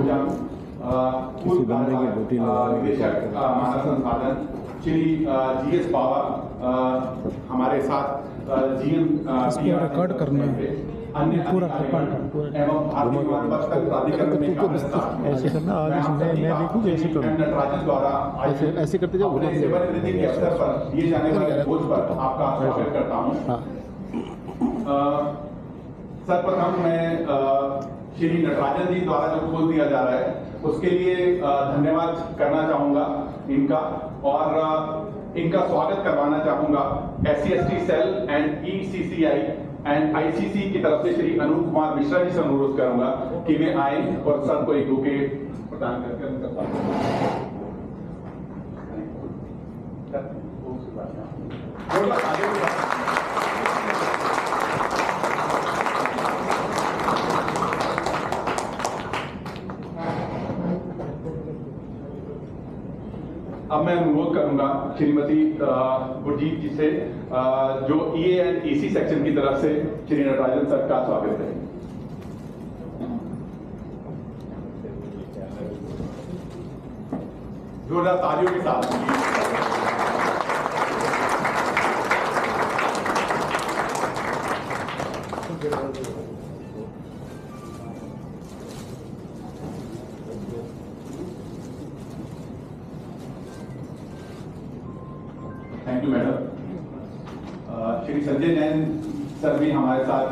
भुजंग, पूर्व निदेशक मानव संसाधन श्री GS बाबा हमारे साथ, रिकॉर्ड करना है अन्य पूरा एवं भारतीय विमानपत्तन प्राधिकरण में ऐसे करना। आगे मैं देखूँ ऐसे करूँ, नटराजन द्वारा ऐसे करते जाओ। अपने सेवानिवृत्ति के अवसर पर दिए जाने वाले भोज पर आपका स्वागत करता हूँ। सर्वप्रथम मैं श्री नटराजन जी द्वारा जो भोज दिया जा रहा है उसके लिए धन्यवाद करना चाहूँगा इनका, और इनका स्वागत करवाना चाहूँगा SC/ST cell and ECCI and ICC की तरफ से श्री अनूप कुमार मिश्रा जी से अनुरोध करूंगा कि वे आए और सर को एक बुके प्रदान करके उनका स्वागत। अब मैं अनुरोध करूंगा श्रीमती गुरजीत जी से जो EA एंड EC सेक्शन की तरफ से श्री नटराजन सर का स्वागत है। जोरदार तालियों के साथ thank you madam. Shri Sanjay Jain sir भी हमारे साथ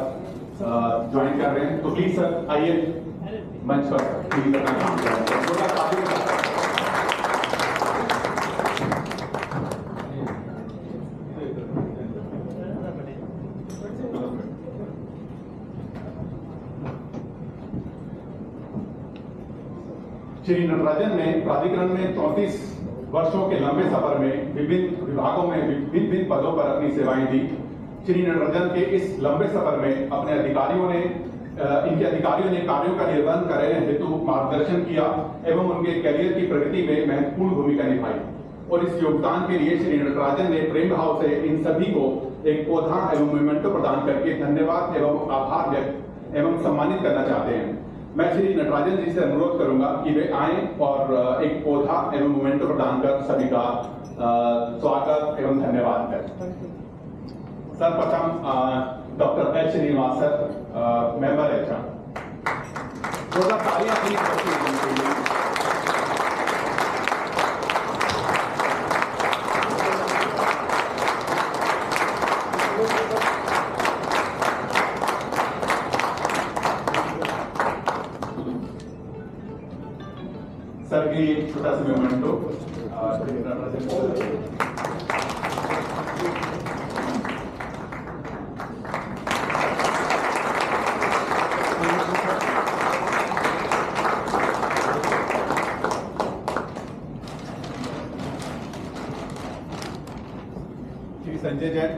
ज्वाइन कर रहे हैं, तो प्लीज सर आइए मंच पर प्लीज अपना काम करें। श्री नटराजन ने प्राधिकरण में 34 वर्षों के लंबे सफर में विभिन्न विभागों में विभिन्न पदों पर अपनी सेवाएं दी। श्री नटराजन के इस लंबे सफर में अपने इनके अधिकारियों ने कार्यों का निर्वहन करने हेतु मार्गदर्शन किया एवं उनके करियर की प्रगति में महत्वपूर्ण भूमिका निभाई, और इस योगदान के लिए श्री नटराजन ने प्रेम भाव से इन सभी को एक पौधा एवं मोमेंटो प्रदान करके धन्यवाद एवं आभार व्यक्त एवं सम्मानित करना चाहते हैं। मैं श्री नटराजन जी से अनुरोध करूंगा कि वे आए और एक पौधा एवं मोमेंटो प्रदान कर सभी का स्वागत एवं धन्यवाद करें। सर्वप्रथम doctor H Srinivas sir, member HR। थोड़ा तालियां अपनी सर के लिए छोटा सा मोमेंटो श्री संजय जैन।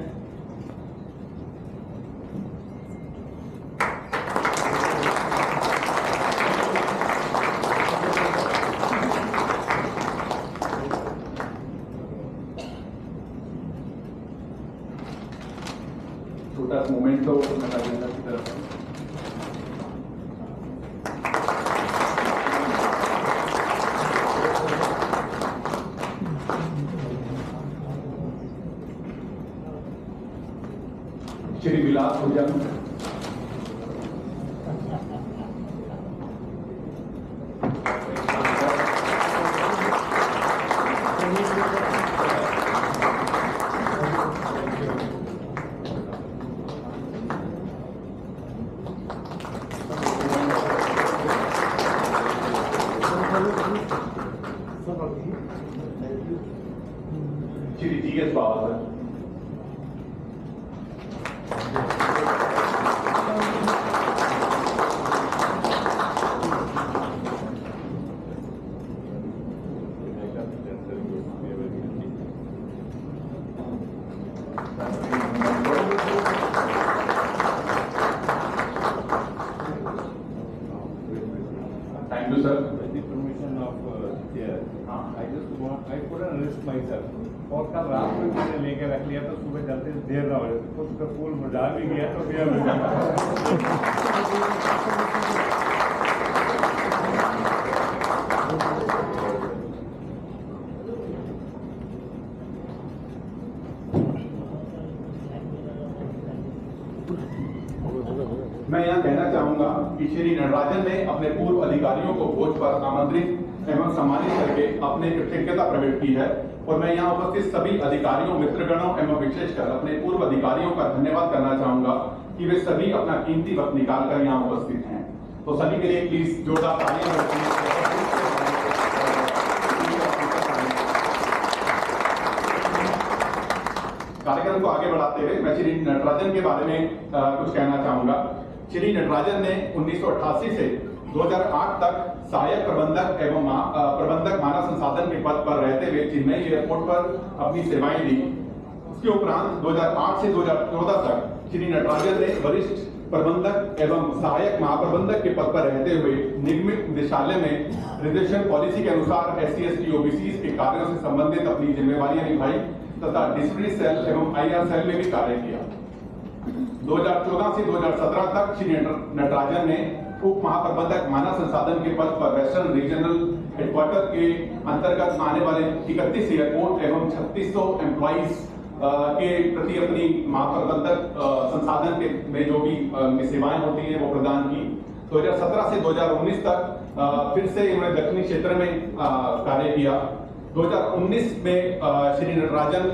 छोटा सा मोमेंटो नटराजन की तरफ Shri Vilas Bhujang. Shri GS Baba sir. Thank you, sir. With the permission of chair, I couldn't risk myself. और कल रात में मैंने लेके रख लिया तो सुबह जल्दी देर ना हो जाए, कुछ का फूल मुरझा भी गया तो फिर अपने पूर्व अधिकारियों को भोज पर आमंत्रित एवं सम्मानित करके अपने कृतज्ञता प्रकट की है और मैं यहाँ उपस्थित सभी अधिकारियों, मित्रगणों एवं विशेषकर अपने पूर्व अधिकारियों का धन्यवाद करना चाहूंगा कि वे सभी अपना कीमती वक्त निकालकर यहाँ उपस्थित हैं। तो सभी के लिए प्लीज जोरदार तालियां। कार्यक्रम को आगे बढ़ाते हुए मैं श्री नटराजन के बारे में कुछ कहना चाहूंगा। श्री नटराजन ने 1988 से 2008 तक सहायक प्रबंधक एवं प्रबंधक मानव संसाधन के पद पर रहते हुए चेन्नई एयरपोर्ट पर अपनी सेवाएं दी। उसके उपरांत 2008 से 2014 तक श्री नटराजन ने वरिष्ठ प्रबंधक एवं सहायक महाप्रबंधक के पद पर रहते हुए निगमित निदेशालय में रिजर्वेशन पॉलिसी के अनुसार SC ST OBC के कार्यों से संबंधित अपनी जिम्मेवारियां निभाई तथा डिस्ट्रिक्ट सेल एवं IR सेल में भी कार्य किया। 2014 से 2017 तक श्री नटराजन ने उप महाप्रबंधक मानव संसाधन के पद पर वेस्टर्न रीजनल हेडक्वार्टर के अंतर्गत आने वाले 31 एयरपोर्ट एवं 3600 एम्प्लॉइज के प्रति अपनी महाप्रबंधक संसाधन के में जो भी सेवाएं होती हैं वो प्रदान की। 2017 से 2019 तक फिर से उन्होंने दक्षिणी क्षेत्र में कार्य किया। 2019 में श्री नटराजन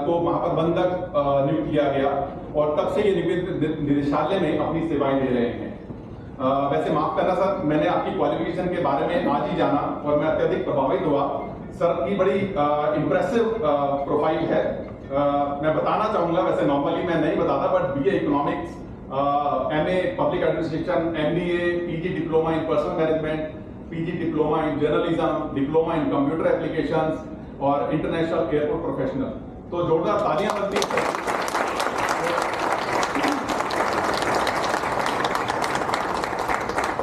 को महाप्रबंधक नियुक्त किया गया और तब से ये निगमित निदेशालय में अपनी सेवाएं दे रहे हैं। वैसे माफ करना सर, मैंने आपकी क्वालिफिकेशन के बारे में आज ही जाना और मैं अत्यधिक प्रभावित हुआ। सर की बड़ी इंप्रेसिव प्रोफाइल है। मैं बताना चाहूंगा, वैसे नॉर्मली मैं नहीं बताता, but BA economics, MA public administration, MBA, PG diploma in personal management, PG diploma in journalism, diploma in computer applications और इंटरनेशनल एयरपोर्ट प्रोफेशनल। तो जोरदार तालियां बनती हैं।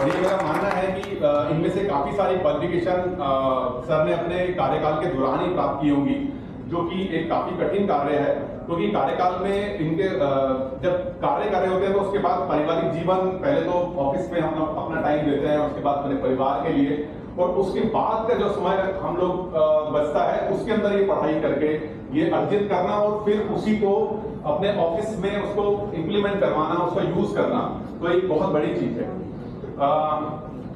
और ये मेरा मानना है कि इनमें से काफी सारी क्वालिफिकेशन सर ने अपने कार्यकाल के दौरान ही प्राप्त की होंगी, जो कि एक काफी कठिन कार्य है, क्योंकि कार्यकाल में इनके जब कार्य कर रहे होते हैं तो उसके बाद पारिवारिक जीवन, पहले तो ऑफिस में हम अपना टाइम देते हैं, उसके बाद अपने परिवार के लिए, और उसके बाद का जो समय हम लोग बचता है उसके अंदर ये पढ़ाई करके ये अर्जित करना और फिर उसी को अपने ऑफिस में उसको इम्प्लीमेंट करवाना, उसका यूज करना, तो एक बहुत बड़ी चीज है।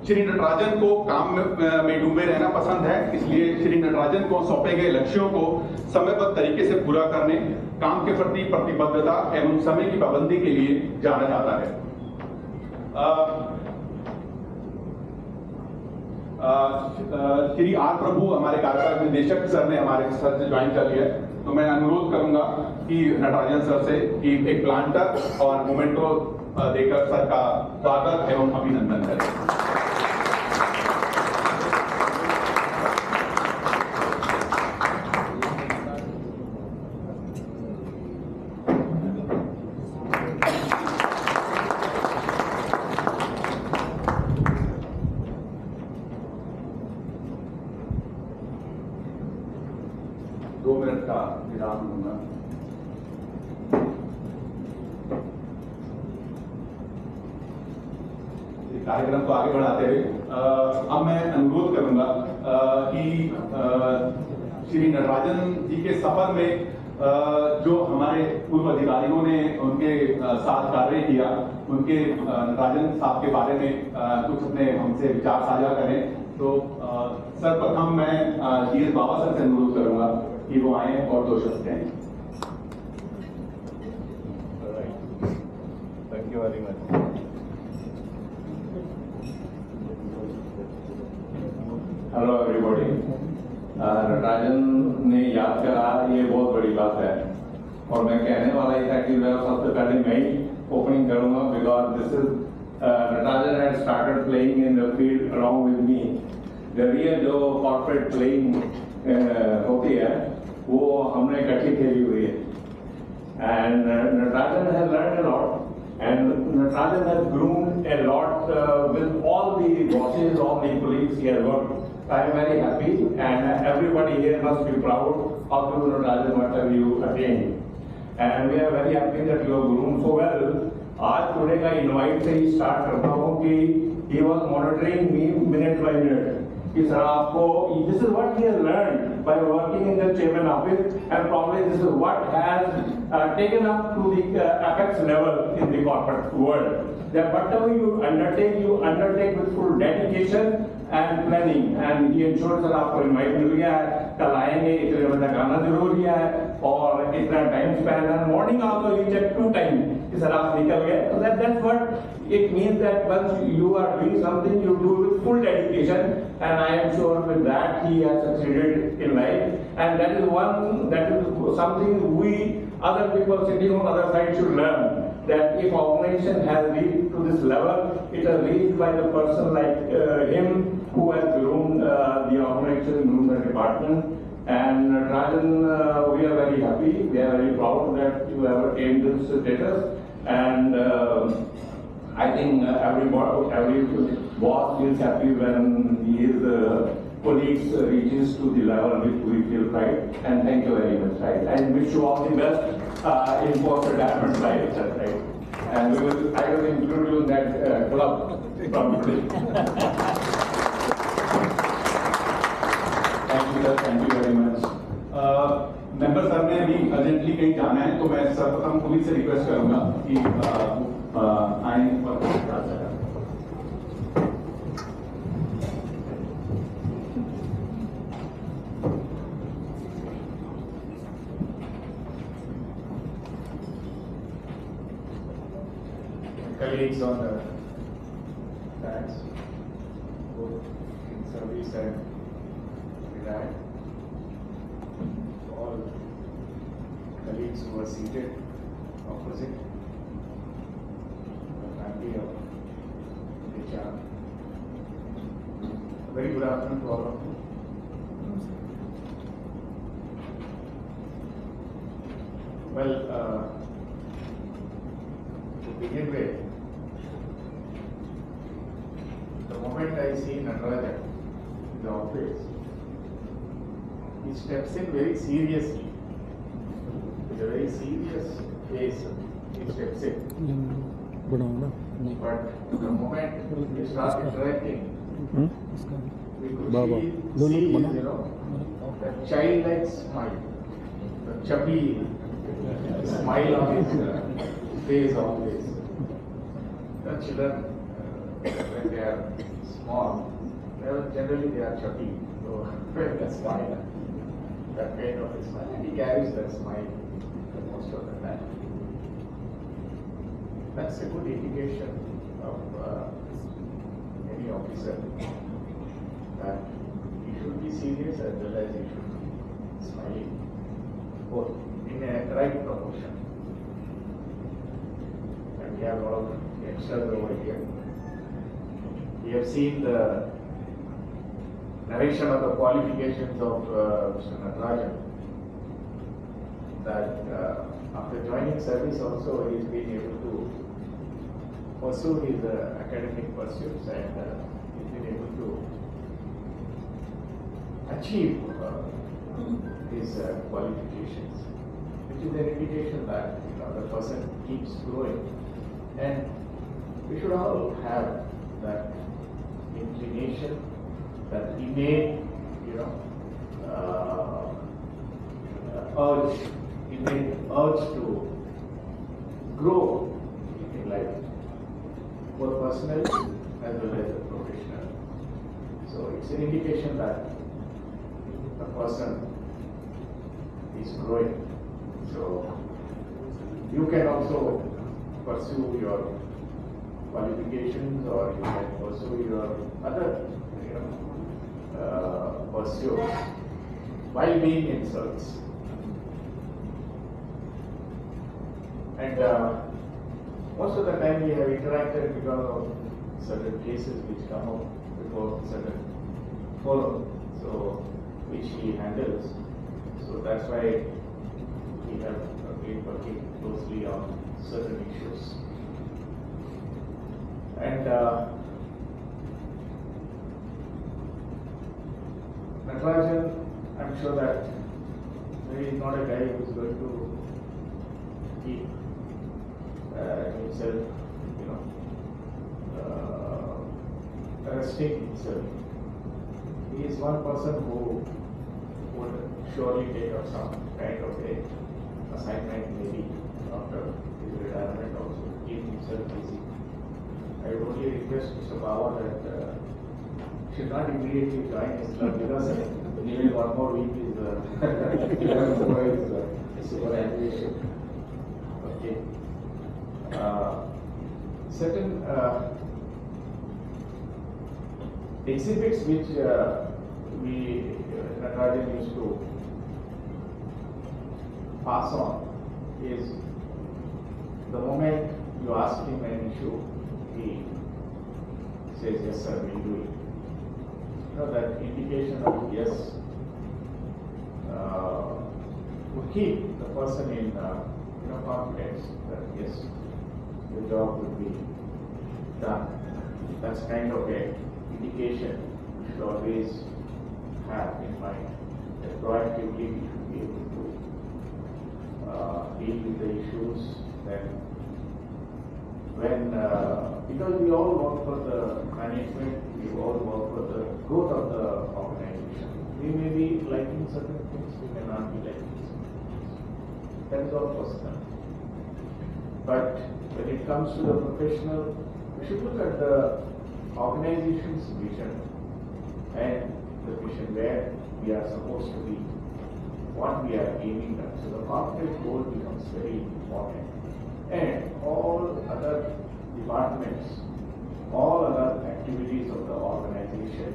श्री नटराजन को काम में डूबे रहना पसंद है, इसलिए श्री नटराजन को सौंपे गए लक्ष्यों को समयबद्ध तरीके से पूरा करने, काम के प्रति प्रतिबद्धता एवं समय की पाबंदी के लिए जाना जाता है। श्री R प्रभु हमारे कार्यपालक निदेशक सर ने हमारे सर से ज्वाइन कर लिया, तो मैं अनुरोध करूंगा कि नटराजन सर से कि एक प्लांटर और मोमेंटो देकर सर का स्वागत एवं अभिनंदन करें। का विराम दूंगा। कार्यक्रम को आगे बढ़ाते हुए अब मैं अनुरोध करूंगा कि श्री नटराजन जी के सफर में जो हमारे पूर्व अधिकारियों ने उनके साथ कार्य किया, उनके नटराजन साहब के बारे में कुछ अपने हमसे विचार साझा करें। तो सर्वप्रथम मैं DS बाबा सर से अनुरोध करूंगा कि वो आए और 2 शब्द कहें। Thank you very much. Hello everybody. Natarajan ने याद करा, ये बहुत बड़ी बात है और मैं कहने वाला ही था कि मैं सबसे पहले मैं ही ओपनिंग करूंगा, because this is Natarajan had started playing in the field around with me. The real जो कॉर्पोरेट प्लेइंग होती है वो हमने इकट्ठी खेली हुई है। And Natarajan has learned a lot and Natarajan has groomed a lot with all the bosses, all the colleagues he has worked. I am very happy and everybody here must be proud of you, Natarajan, whatever you attained. And we are very happy that you have groomed so well. आज today का invite से ही start करता हूँ कि he was monitoring me minute by minute कि sir आपको this is what he has learned by working in the chairman office, and probably this is what has taken up to the apex level in the corporate world. That whatever you undertake with full dedication and planning. And he ensured sir आपको invite मिल गया है, कल आएंगे, इतने बजे तक आना जरूरी है और इतना time span है. Morning also you check 2 times कि सर आप निकल गए. So that's what it means, that once you are doing something, you do with full dedication, and I am sure with that he has succeeded in life. And that is something we other people sitting on other side should learn. That if organization has reached to this level, it has reached by the person like him who has groomed the organization, groomed the department. And Rajan, we are very happy, we are very proud that you have attained this status. And I think every boss is happy when his colleagues reaches to the level which we feel pride. And thank you very much. Right? I wish you all the best in post-retirement life. Right? And I will include you in that club probably. Thank you very much. Member sir ने अभी urgently कहीं जाना है, तो मैं सर्वप्रथम police से request करूंगा कि आए और colleagues on the tracks, both in service and retired, all colleagues who are seated opposite the family of HR. A very good afternoon to all of you. Well, to begin with, the moment I see Natarajan in the office, he steps in very seriously, with a very serious face. He steps in. But the moment we start interacting, we could see the childlike smile, the chubby smile on his face always. The children, when they are small, generally they are chubby, so when they smile, that kind of a smile, and he carries that smile most of the time. That's a good indication of any officer that he should be serious as well as he should be smiling, both in a right proportion. And we have a lot of youngsters over here. We have seen the narration of the qualifications of Mr. Natarajan, that after joining service also he has been able to pursue his academic pursuits, and he's been able to achieve his qualifications, which is an indication that the person keeps growing. And we should all have that inclination, that innate, urge to grow in life, both personally as well as professionally. So it's an indication that the person is growing. So you can also pursue your qualifications, or you can pursue your other pursuits while being in service. And most of the time we have interacted because of certain cases which come up before certain forum, so which he handles. So that's why we have been working closely on certain issues. And Natarajan, I'm sure that he is not a guy who is going to keep himself, restrain himself. he is one person who would surely take up some kind of a assignment maybe after his retirement also, keep himself busy. I would only request Mr. Bawa that should not immediately join his club because nearly one more week is superannuation. Okay. Certain exhibits which Natarajan used to pass on is the moment you ask him an issue, he says, yes sir, we'll do it. You know, that indication of yes would keep the person in confidence that yes, the job would be done. That's kind of a indication you should always have in mind that proactively we should be able to deal with the issues when because we all work for the management, we all work for the growth of the organization. We may be liking certain things, we may not be liking certain things. That is all personal. But when it comes to the professional, we should look at the organization's vision and the vision where we are supposed to be, what we are aiming at. So the corporate goal becomes very important. And all other departments, all other activities of the organization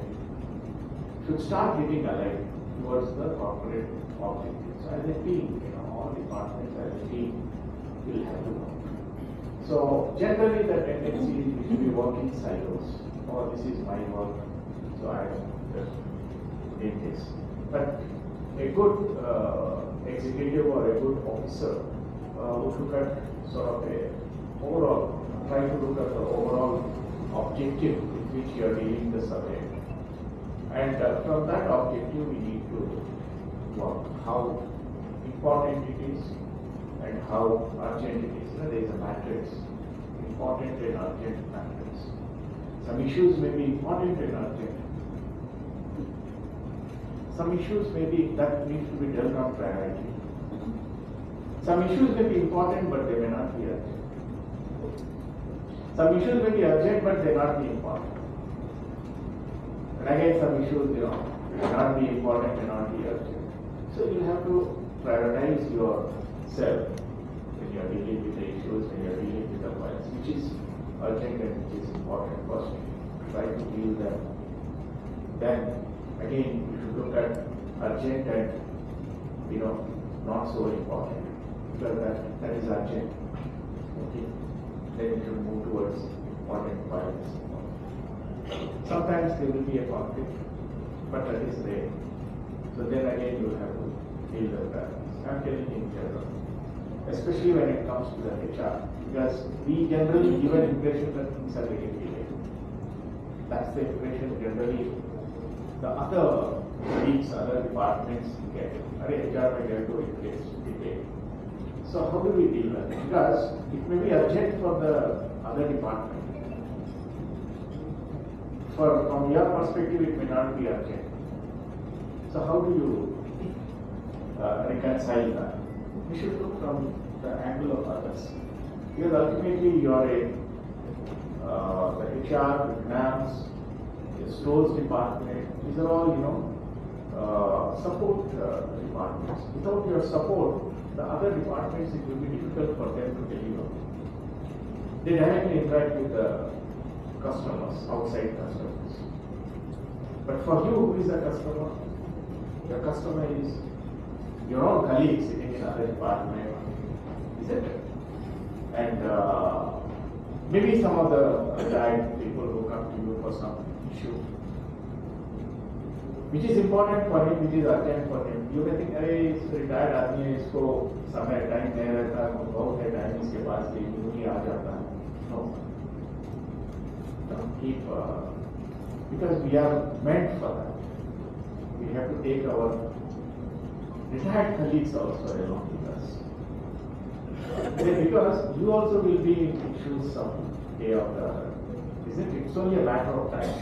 should start getting aligned towards the corporate objectives. As a team, all departments as a team will have to work. So generally the tendency is we should be working silos. Oh, this is my work, so I just did this. But a good executive or a good officer would look at sort of a overall, try to look at the overall objective with which you are dealing the subject. And from that objective we need to work how important it is and how urgent it is. There is a matrix, important and urgent matrix. Some issues may be important and urgent. Some issues may be that needs to be dealt on priority. Some issues may be important but they may not be urgent. Some issues may be urgent but they may not be important. And again some issues may not be important and not be urgent. So you have to prioritize yourself when you are dealing with the issues, when you are dealing with the files, which is urgent and which is important. First, try to deal them. Then again you should look at urgent and not so important. Because that is urgent. Okay. Then you should move towards important files. Sometimes there will be a conflict, but that is there. So then again you have to deal with that. I'm telling you in general. Especially when it comes to the HR. Because we generally give an impression that things are getting delayed. That's the impression generally the other colleagues, other departments get. HR may get to it gets delayed. So how do we deal with it? Because it may be urgent for the other department. From your perspective, it may not be urgent. So how do you reconcile that? We should look from the angle of others. Because ultimately you are the HR, the finance, the stores department, these are all, support departments. Without your support, the other departments, it will be difficult for them to deliver. They directly interact with the customers, outside customers. But for you, who is a customer? Your customer is your own colleagues sitting in other department, isn't it? And maybe some of the retired people who come to you for some issue, which is important for him, which is urgent for him. You may think, hey, it's retired आदमी है, इसको समय time नहीं रहता, बहुत है time इसके पास ये नहीं आ जाता है. No. Don't keep because we are meant for that. We have to take our retired colleagues also along with us. Because you also will be in issues some day or the other. Isn't it? It's only a matter of time.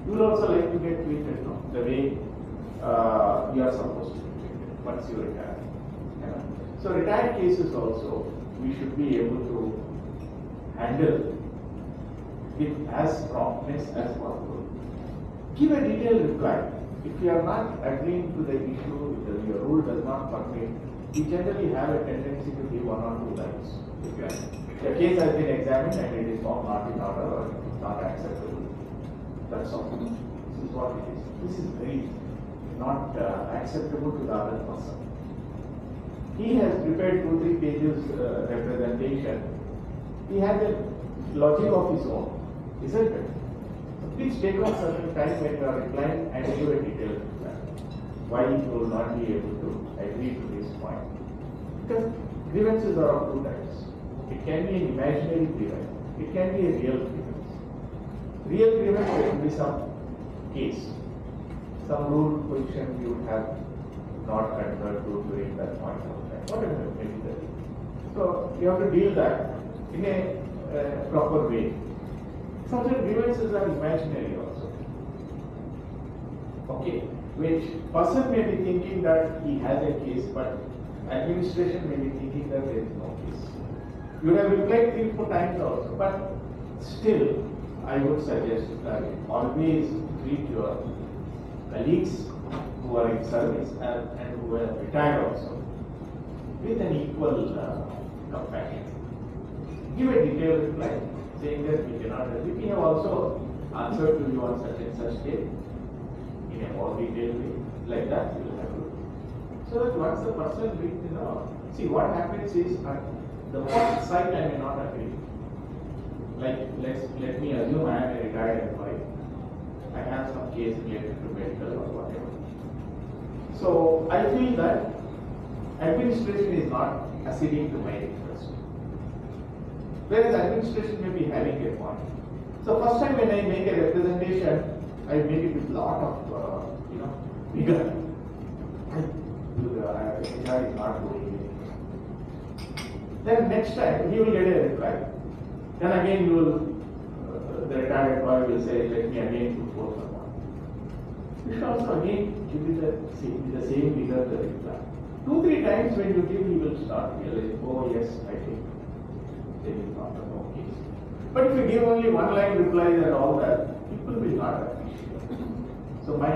You will also like to get treated, no? The way you are supposed to be treated once you retire. You know? So retired cases also, we should be able to handle with as promptness as possible. Give a detailed reply. If you are not agreeing to the issue, if your rule does not permit, we generally have a tendency to give 1 or 2 lines. The case has been examined and it is found not in order or not acceptable. That's all. This is what it is. This is very not acceptable to the other person. He has prepared 2-3 pages representation. He has a logic of his own, isn't it? So please take on certain time when you are replying and give a detailed reply. Why you will not be able to agree to this point? Because grievances are of 2 types. It can be an imaginary grievance. It can be a real grievance. Real grievance can be some case, some rule position you would have not considered to during that point of time. Whatever it may be. So you have to deal that in a proper way. Certain grievances are imaginary also. Okay, which person may be thinking that he has a case, but administration may be thinking that there is no case. You have replied 3-4 times also, but still, I would suggest that always treat your colleagues who are in service and who are retired also with an equal compassion. Give a detailed reply saying that we cannot agree. We have also answered to you on such and such day in a more detailed way. Like that, you will have to. So that once the person reads, see what happens is the first sight I may not agree. Like let me assume I am a retired employee. I have some case related to medical or whatever. So I feel that administration is not acceding to my interest. Whereas administration may be having a point. So first time when I make a representation, I make it with lot of vigor. HR is not doing it. Then next time he will get a reply. Then again you will, the retired employee will say, let me again put forth someone. You should also again give it the same vigor the reply. 2-3 times when you give, he will start realizing, oh yes, I think there is not a no case. But if you give only 1-line replies and all that, people will not appreciate. So my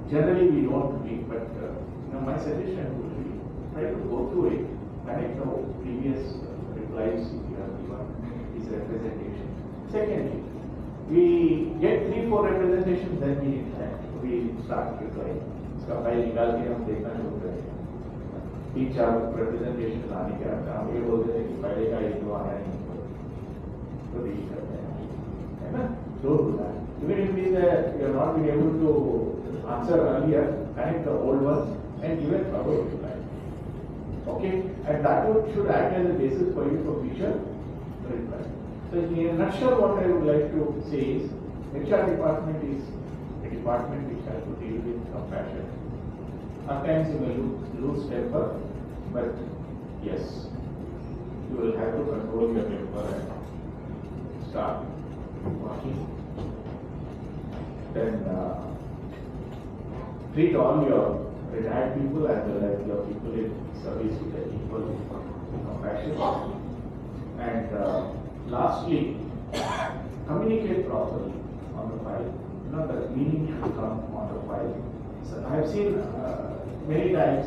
generally we don't read, but my suggestion would be try to go through it, connect the previous replies you have given, his representation. Secondly, we get 3-4 representations, then we start replying. इसका file निकाल के हम देखना शुरू करेंगे। 3-4 representation लाने के बाद हम ये बोलते हैं कि पहले का एक दो आया नहीं तो डील करते हैं, है ना? Don't do that. Even if you are not been able to answer earlier, connect the old ones and give a proper reply. Okay, and that should act as a basis for you for future reply. So in a nutshell, what I would like to say is, HR department is a department which has to deal with compassion. At times you may lose temper, but yes, you will have to control your temper and start working. Then treat all your retired people as well as your people in service with an equal compassion. And lastly, communicate properly on the file. The meaning should come on the file. So I have seen many times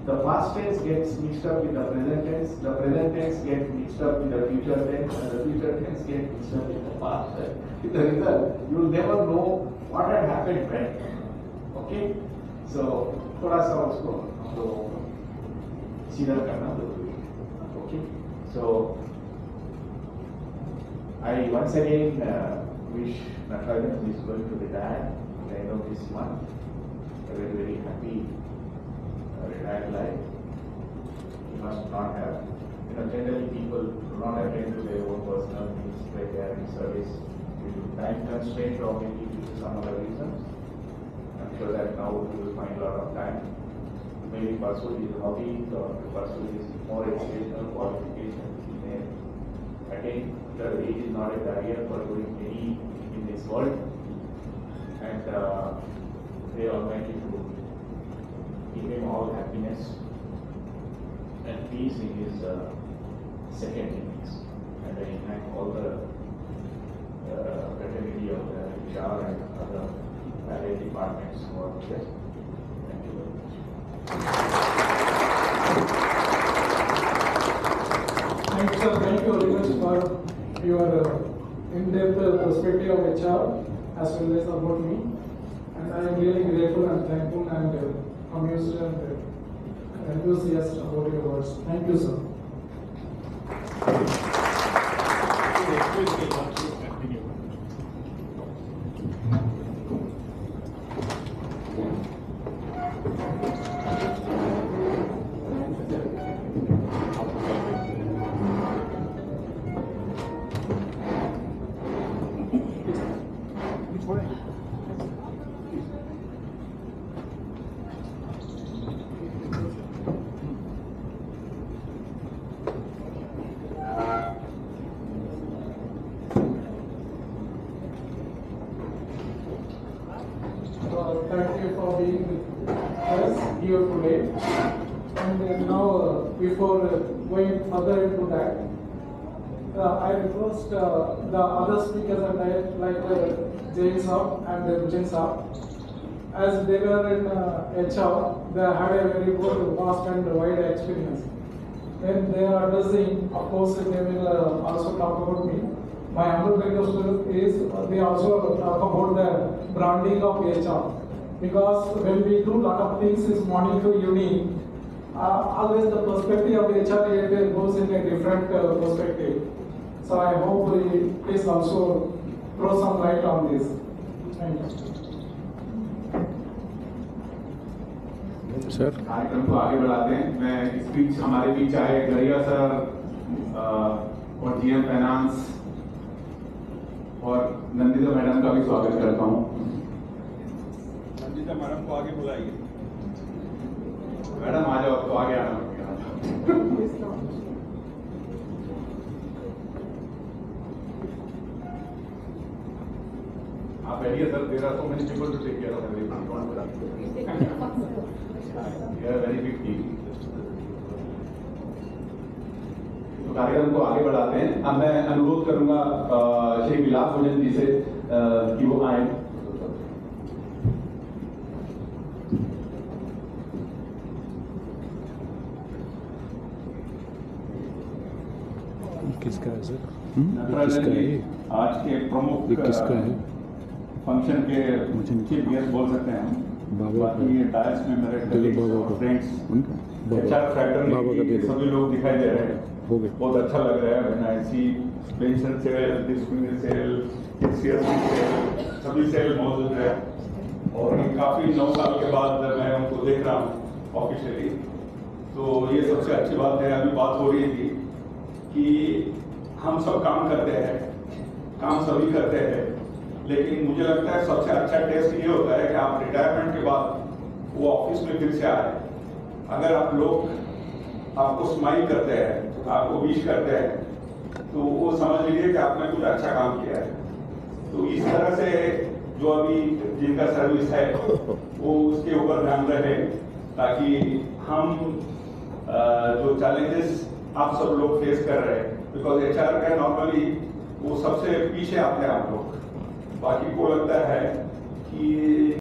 the past tense gets mixed up with the present tense, the present tense gets mixed up with the future tense, and the future tense gets mixed up with the past tense. With the result, you will never know what had happened when. Okay? So, थोड़ा सा उसको तो सीधा करना जरूरी है. Okay? So, I once again wish Natarajan is going to retire at the end of this month. A very, very happy retired life. He must not have, generally people do not attend to their own personal needs when they are in service due to time constraint or maybe due to some other reasons. I'm sure that now he will find a lot of time to maybe pursue his hobbies or to pursue his more educational qualifications. He may attain. The age is not a barrier for doing any in this world, and pray Almighty to give him all happiness and peace in his second innings. And I thank all the fraternity of the HR and other ballet departments who are here. Thank you very much. Thanks, sir. Thank you very much for your in-depth perspective of HR as well as about me. And I am really grateful and thankful and amused and enthusiastic about your words. Thank you, sir. Thank you for being with us here today. And now, before going further into that, I request the other speakers and I, like Jain Saab and Vijay Saab, as they were in HR, they had a very good, vast and wide experience. When they are addressing, of course, they will also talk about me. My humble request is they also talk about the branding of HR. Because when we do lot of things is morning to evening, always the perspective of HR goes in a different perspective. So I hope please also throw some light on this. Thank you. Sir कार्यक्रम को आगे बढ़ाते हैं। मैं इस बीच हमारे बीच आए गरिया सर और जीएम फाइनेंस और नंदिता मैडम का भी स्वागत करता हूं। नंदिता मैडम को आगे बुलाइए। मैडम आ जाओ, तो आगे आना पड़ेगा। आप बैठिए sir. There are so many people to take care of everyone. Very big team. तो कार्यक्रम को आगे बढ़ाते हैं। अब मैं अनुरोध करूंगा श्री विलास भोजन जी से कि वो आए। किसका है सर? नटराजन जी आज के प्रमुख किसका है? फंक्शन के चीफ गेस्ट बोल सकते हैं हम। बाकी ये डायस में मेरे फ्रेंड्स HR फैक्टरी सभी लोग दिखाई दे रहे हैं। बहुत अच्छा लग रहा है। When I see pension cell, discrimination cell, CSC cell, सभी सेल मौजूद है। और ये काफी 9 साल के बाद मैं उनको देख रहा हूँ ऑफिशियली, तो ये सबसे अच्छी बात है। अभी बात हो रही थी कि हम सब काम करते हैं, काम सभी करते हैं, लेकिन मुझे लगता है सबसे अच्छा टेस्ट ये होता है कि आप रिटायरमेंट के बाद वो ऑफिस में फिर से आए। अगर आप लोग आपको स्माइल करते हैं, आपको विश करते हैं, तो वो समझ लीजिए कि आपने कुछ अच्छा काम किया है। तो इस तरह से जो अभी जिनका सर्विस है वो उसके ऊपर ध्यान रहे, ताकि हम जो चैलेंजेस आप सब लोग फेस कर रहे हैं, बिकॉज HR का नॉर्मली वो सबसे पीछे आते हैं आप लोग। बाकी को लगता है